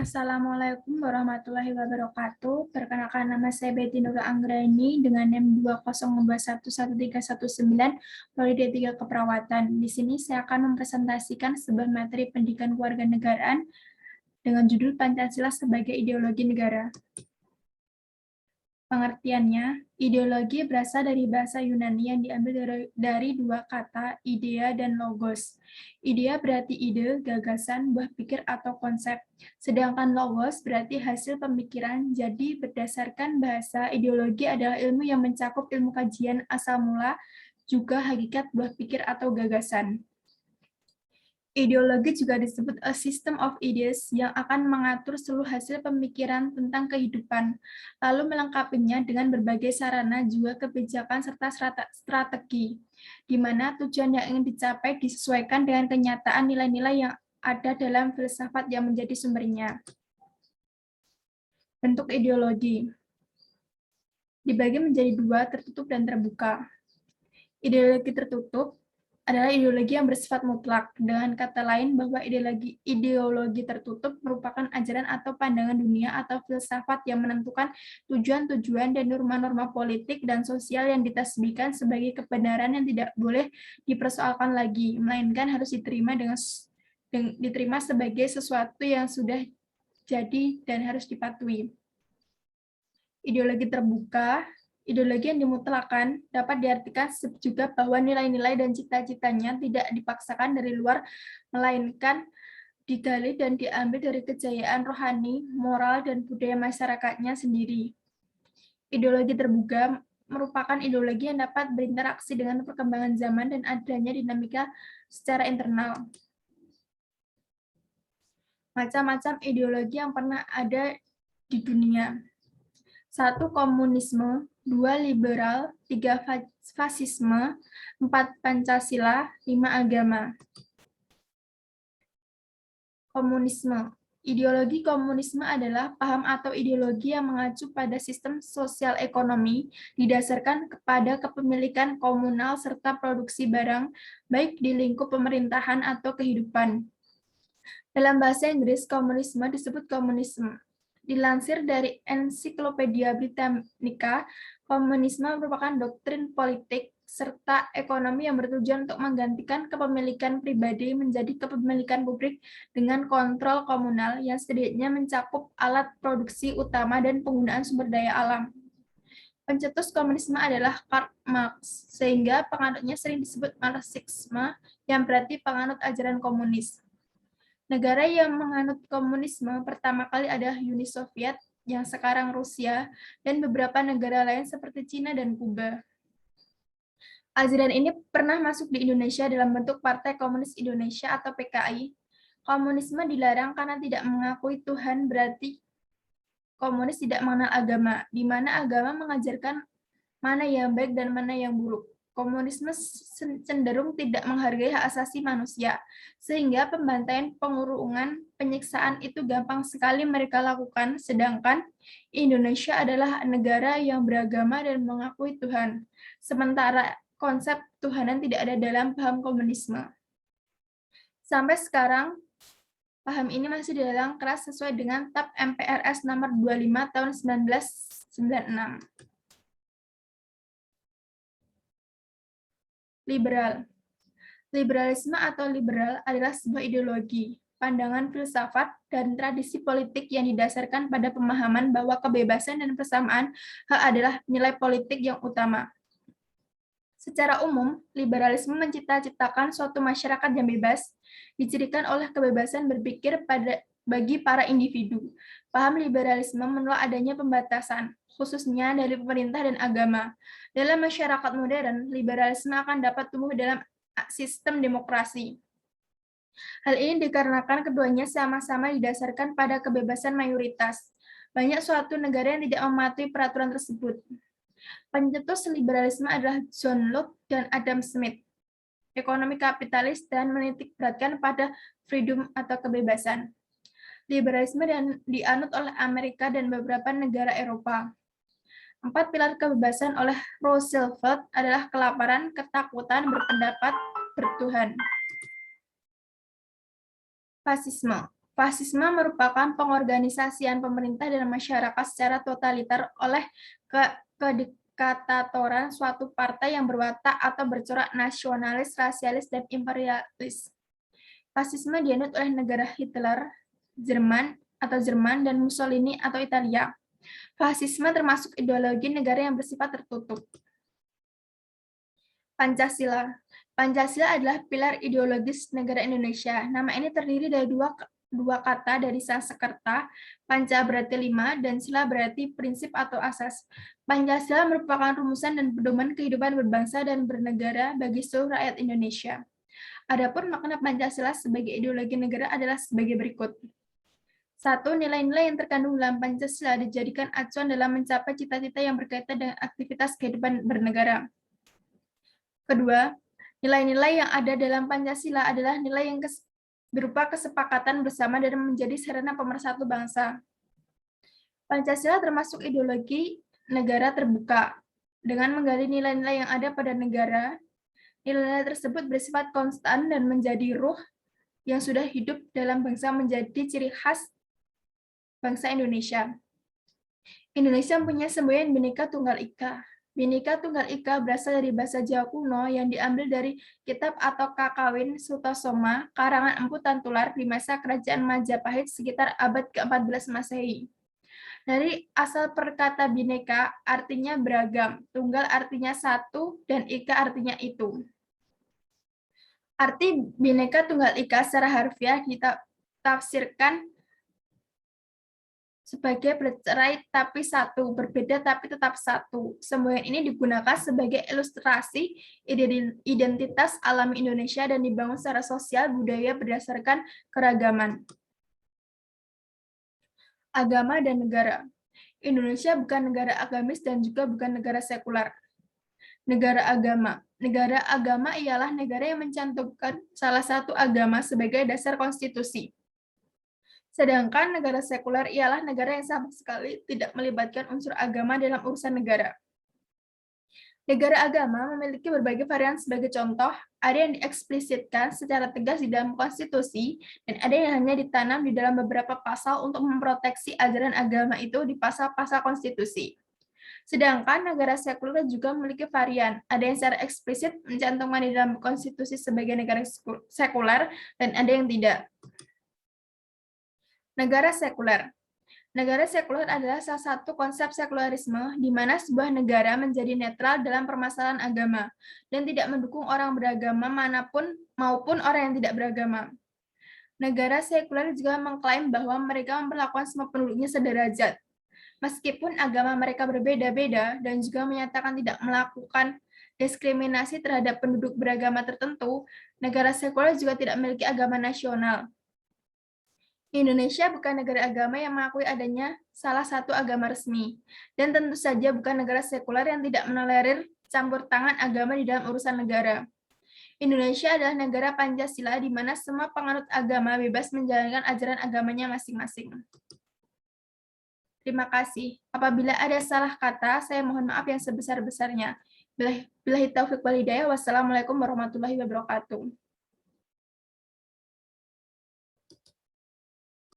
Assalamualaikum warahmatullahi wabarakatuh. Perkenalkan, nama saya Betty Nurul Anggraini dengan NIM 202111319 Prodi D3 Keperawatan. Di sini saya akan mempresentasikan sebuah materi pendidikan kewarganegaraan dengan judul Pancasila sebagai ideologi negara. Pengertiannya, ideologi berasal dari bahasa Yunani yang diambil dari dua kata, idea dan logos. Idea berarti ide, gagasan, buah pikir atau konsep. Sedangkan logos berarti hasil pemikiran. Jadi berdasarkan bahasa, ideologi adalah ilmu yang mencakup ilmu kajian asal mula, juga hakikat buah pikir atau gagasan. Ideologi juga disebut a system of ideas yang akan mengatur seluruh hasil pemikiran tentang kehidupan, lalu melengkapinya dengan berbagai sarana juga kebijakan serta strategi, di mana tujuan yang ingin dicapai disesuaikan dengan kenyataan nilai-nilai yang ada dalam filsafat yang menjadi sumbernya. Bentuk ideologi dibagi menjadi dua, tertutup dan terbuka. Ideologi tertutup adalah ideologi yang bersifat mutlak. Dengan kata lain, bahwa ideologi tertutup merupakan ajaran atau pandangan dunia atau filsafat yang menentukan tujuan-tujuan dan norma-norma politik dan sosial yang ditasbihkan sebagai kebenaran yang tidak boleh dipersoalkan lagi, melainkan harus diterima sebagai sesuatu yang sudah jadi dan harus dipatuhi. Ideologi terbuka, ideologi yang dimutlakan dapat diartikan juga bahwa nilai-nilai dan cita-citanya tidak dipaksakan dari luar, melainkan digali dan diambil dari kejayaan rohani, moral, dan budaya masyarakatnya sendiri. Ideologi terbuka merupakan ideologi yang dapat berinteraksi dengan perkembangan zaman dan adanya dinamika secara internal. Macam-macam ideologi yang pernah ada di dunia. 1. Komunisme, 2. Liberal, 3. Fasisme, 4. Pancasila, 5. Agama. Komunisme. Ideologi komunisme adalah paham atau ideologi yang mengacu pada sistem sosial ekonomi didasarkan kepada kepemilikan komunal serta produksi barang, baik di lingkup pemerintahan atau kehidupan. Dalam bahasa Inggris, komunisme disebut komunisme. Dilansir dari Ensiklopedia Britannica, komunisme merupakan doktrin politik serta ekonomi yang bertujuan untuk menggantikan kepemilikan pribadi menjadi kepemilikan publik dengan kontrol komunal yang setidaknya mencakup alat produksi utama dan penggunaan sumber daya alam. Pencetus komunisme adalah Karl Marx, sehingga penganutnya sering disebut Marxisme, yang berarti penganut ajaran komunis. Negara yang menganut komunisme pertama kali adalah Uni Soviet, yang sekarang Rusia, dan beberapa negara lain seperti Cina dan Kuba. Ajaran ini pernah masuk di Indonesia dalam bentuk Partai Komunis Indonesia atau PKI. Komunisme dilarang karena tidak mengakui Tuhan, berarti komunis tidak mengenal agama, di mana agama mengajarkan mana yang baik dan mana yang buruk. Komunisme cenderung tidak menghargai hak asasi manusia, sehingga pembantaian, pengurungan, penyiksaan itu gampang sekali mereka lakukan, sedangkan Indonesia adalah negara yang beragama dan mengakui Tuhan. Sementara konsep Tuhanan tidak ada dalam paham komunisme. Sampai sekarang, paham ini masih dilarang keras sesuai dengan TAP MPRS nomor 25 tahun 1996. Liberal. Liberalisme atau liberal adalah sebuah ideologi, pandangan filsafat, dan tradisi politik yang didasarkan pada pemahaman bahwa kebebasan dan persamaan hak adalah nilai politik yang utama. Secara umum, liberalisme mencita-citakan suatu masyarakat yang bebas, dicirikan oleh kebebasan berpikir bagi para individu. Paham liberalisme menolak adanya pembatasan, khususnya dari pemerintah dan agama. Dalam masyarakat modern, liberalisme akan dapat tumbuh dalam sistem demokrasi. Hal ini dikarenakan keduanya sama-sama didasarkan pada kebebasan mayoritas. Banyak suatu negara yang tidak mematuhi peraturan tersebut. Pencetus liberalisme adalah John Locke dan Adam Smith. Ekonomi kapitalis dan menitikberatkan pada freedom atau kebebasan. Liberalisme dianut oleh Amerika dan beberapa negara Eropa. 4 pilar kebebasan oleh Roosevelt adalah kelaparan, ketakutan, berpendapat, bertuhan. Fasisme. Fasisme merupakan pengorganisasian pemerintah dan masyarakat secara totaliter oleh kediktatoran suatu partai yang berwatak atau bercorak nasionalis, rasialis, dan imperialis. Fasisme dianut oleh negara Hitler, Jerman, dan Mussolini atau Italia. Fasisme termasuk ideologi negara yang bersifat tertutup. Pancasila. Pancasila adalah pilar ideologis negara Indonesia. Nama ini terdiri dari dua kata dari Sanskerta. Panca berarti 5 dan sila berarti prinsip atau asas. Pancasila merupakan rumusan dan pedoman kehidupan berbangsa dan bernegara bagi seluruh rakyat Indonesia. Adapun makna Pancasila sebagai ideologi negara adalah sebagai berikut. 1. Nilai-nilai yang terkandung dalam Pancasila dijadikan acuan dalam mencapai cita-cita yang berkaitan dengan aktivitas kehidupan bernegara. Kedua, nilai-nilai yang ada dalam Pancasila adalah nilai yang berupa kesepakatan bersama dan menjadi sarana pemersatu bangsa. Pancasila termasuk ideologi negara terbuka. Dengan menggali nilai-nilai yang ada pada negara, nilai-nilai tersebut bersifat konstan dan menjadi ruh yang sudah hidup dalam bangsa menjadi ciri khas bangsa Indonesia. Indonesia mempunyai semboyan Bhinneka Tunggal Ika. Bhinneka Tunggal Ika berasal dari bahasa Jawa kuno yang diambil dari kitab atau Kakawin Sutasoma, karangan Empu Tantular di masa Kerajaan Majapahit sekitar abad ke-14 Masehi. Dari asal perkata Bhinneka artinya beragam, tunggal artinya satu, dan Ika artinya itu. Arti Bhinneka Tunggal Ika secara harfiah ditafsirkan sebagai bercerai tapi satu, berbeda tapi tetap satu. Semboyan ini digunakan sebagai ilustrasi identitas alami Indonesia dan dibangun secara sosial budaya berdasarkan keragaman. Agama dan negara. Indonesia bukan negara agamis dan juga bukan negara sekular. Negara agama. Negara agama ialah negara yang mencantumkan salah satu agama sebagai dasar konstitusi. Sedangkan negara sekuler ialah negara yang sama sekali tidak melibatkan unsur agama dalam urusan negara. Negara agama memiliki berbagai varian sebagai contoh, ada yang dieksplisitkan secara tegas di dalam konstitusi, dan ada yang hanya ditanam di dalam beberapa pasal untuk memproteksi ajaran agama itu di pasal-pasal konstitusi. Sedangkan negara sekuler juga memiliki varian, ada yang secara eksplisit mencantumkan di dalam konstitusi sebagai negara sekuler, dan ada yang tidak. Negara sekuler. Negara sekuler adalah salah satu konsep sekularisme di mana sebuah negara menjadi netral dalam permasalahan agama dan tidak mendukung orang beragama manapun maupun orang yang tidak beragama. Negara sekuler juga mengklaim bahwa mereka memperlakukan semua penduduknya sederajat. Meskipun agama mereka berbeda-beda dan juga menyatakan tidak melakukan diskriminasi terhadap penduduk beragama tertentu, negara sekuler juga tidak memiliki agama nasional. Indonesia bukan negara agama yang mengakui adanya salah satu agama resmi, dan tentu saja bukan negara sekuler yang tidak menolerir campur tangan agama di dalam urusan negara. Indonesia adalah negara Pancasila di mana semua penganut agama bebas menjalankan ajaran agamanya masing-masing. Terima kasih. Apabila ada salah kata, saya mohon maaf yang sebesar-besarnya. Billahi taufiq wal hidayah. Wassalamualaikum warahmatullahi wabarakatuh.